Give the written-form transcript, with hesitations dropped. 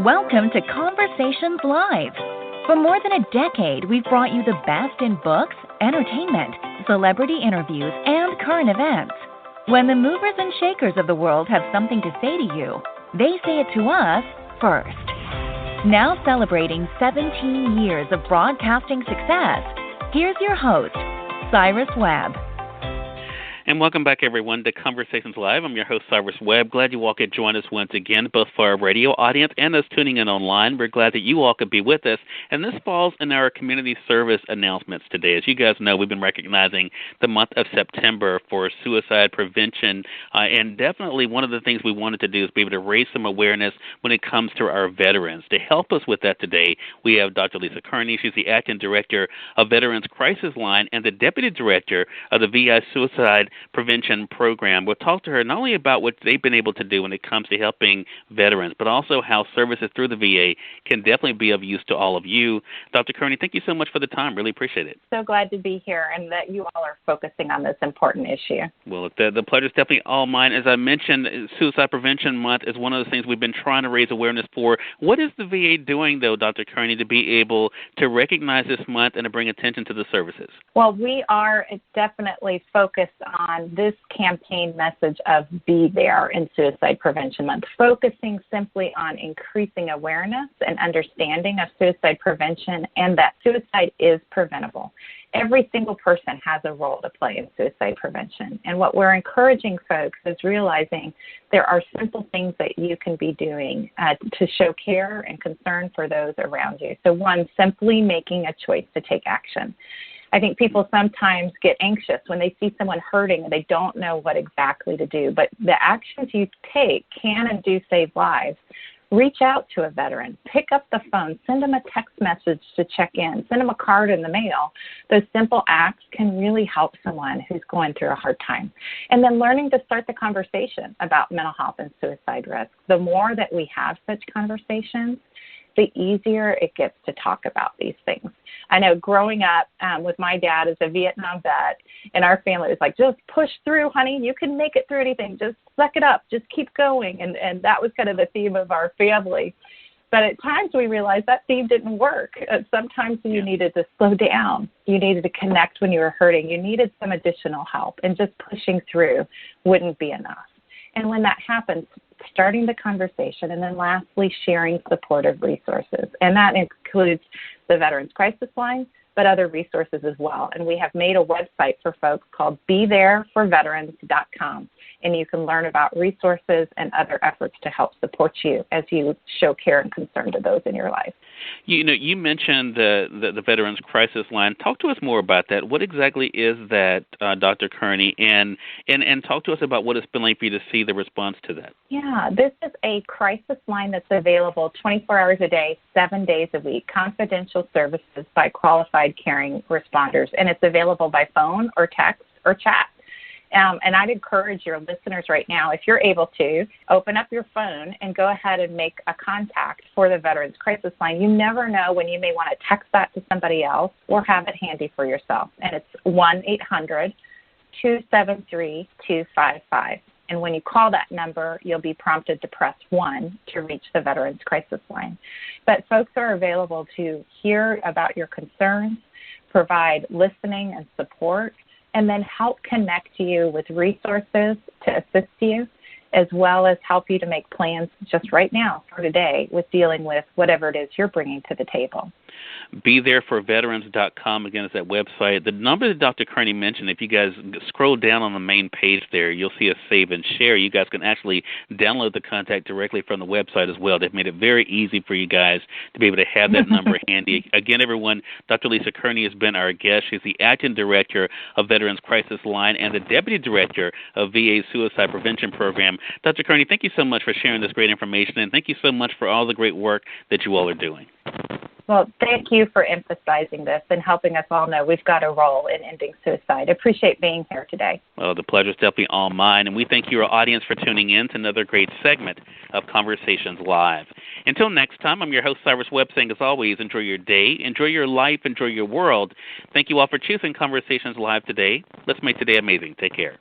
Welcome to Conversations Live. For more than a decade, we've brought you the best in books, entertainment, celebrity interviews, and current events. When the movers and shakers of the world have something to say to you, they say it to us first. Now celebrating 17 years of broadcasting success, here's your host, Cyrus Webb. And welcome back, everyone, to Conversations Live. I'm your host, Cyrus Webb. Glad you all could join us once again, both for our radio audience and those tuning in online. We're glad that you all could be with us. And this falls in our community service announcements today. As you guys know, we've been recognizing the month of September for suicide prevention. And definitely one of the things we wanted to do is be able to raise some awareness when it comes to our veterans. To help us with that today, we have Dr. Lisa Kearney. She's the Acting Director of Veterans Crisis Line and the Deputy Director of the VI Suicide Prevention Program. We'll talk to her not only about what they've been able to do when it comes to helping veterans, but also how services through the VA can definitely be of use to all of you. Dr. Kearney, thank you so much for the time. Really appreciate it. So glad to be here and that you all are focusing on this important issue. Well, the pleasure is definitely all mine. As I mentioned, Suicide Prevention Month is one of the things we've been trying to raise awareness for. What is the VA doing, though, Dr. Kearney, to be able to recognize this month and to bring attention to the services? Well, we are definitely focused on this campaign message of Be There in Suicide Prevention Month, focusing simply on increasing awareness and understanding of suicide prevention and that suicide is preventable. Every single person has a role to play in suicide prevention. And what we're encouraging folks is realizing there are simple things that you can be doing to show care and concern for those around you. So one, simply making a choice to take action. I think people sometimes get anxious when they see someone hurting and they don't know what exactly to do. But the actions you take can and do save lives. Reach out to a veteran. Pick up the phone. Send them a text message to check in. Send them a card in the mail. Those simple acts can really help someone who's going through a hard time. And then learning to start the conversation about mental health and suicide risk. The more that we have such conversations, the easier it gets to talk about these things. I know growing up with my dad as a Vietnam vet, and our family was like, just push through, honey. You can make it through anything. Just suck it up. Just keep going. And that was kind of the theme of our family. But at times we realized that theme didn't work. Sometimes you needed to slow down. You needed to connect when you were hurting. You needed some additional help. And just pushing through wouldn't be enough. And when that happens, starting the conversation, and then lastly, sharing supportive resources. And that includes the Veterans Crisis Line, but other resources as well. And we have made a website for folks called BeThereForVeterans.com. And you can learn about resources and other efforts to help support you as you show care and concern to those in your life. You know, you mentioned the Veterans Crisis Line. Talk to us more about that. What exactly is that, Dr. Kearney? And talk to us about what it's been like for you to see the response to that. Yeah, this is a crisis line that's available 24 hours a day, 7 days a week, confidential services by qualified caring responders. And it's available by phone or text or chat. And I'd encourage your listeners right now, if you're able to, open up your phone and go ahead and make a contact for the Veterans Crisis Line. You never know when you may want to text that to somebody else or have it handy for yourself. And it's 1-800-273-255. And when you call that number, you'll be prompted to press 1 to reach the Veterans Crisis Line. But folks are available to hear about your concerns, provide listening and support, and then help connect you with resources to assist you, as well as help you to make plans just right now for today with dealing with whatever it is you're bringing to the table. BeThereForVeterans.com, again, is that website. The number that Dr. Kearney mentioned, if you guys scroll down on the main page there, you'll see a save and share. You guys can actually download the contact directly from the website as well. They've made it very easy for you guys to be able to have that number handy. Again, everyone, Dr. Lisa Kearney has been our guest. She's the Acting Director of Veterans Crisis Line and the Deputy Director of VA Suicide Prevention Program. Dr. Kearney, thank you so much for sharing this great information, and thank you so much for all the great work that you all are doing. Well, thank you for emphasizing this and helping us all know we've got a role in ending suicide. I appreciate being here today. Well, the pleasure is definitely all mine, and we thank you, our audience, for tuning in to another great segment of Conversations Live. Until next time, I'm your host, Cyrus Webb, saying, as always, enjoy your day, enjoy your life, enjoy your world. Thank you all for choosing Conversations Live today. Let's make today amazing. Take care.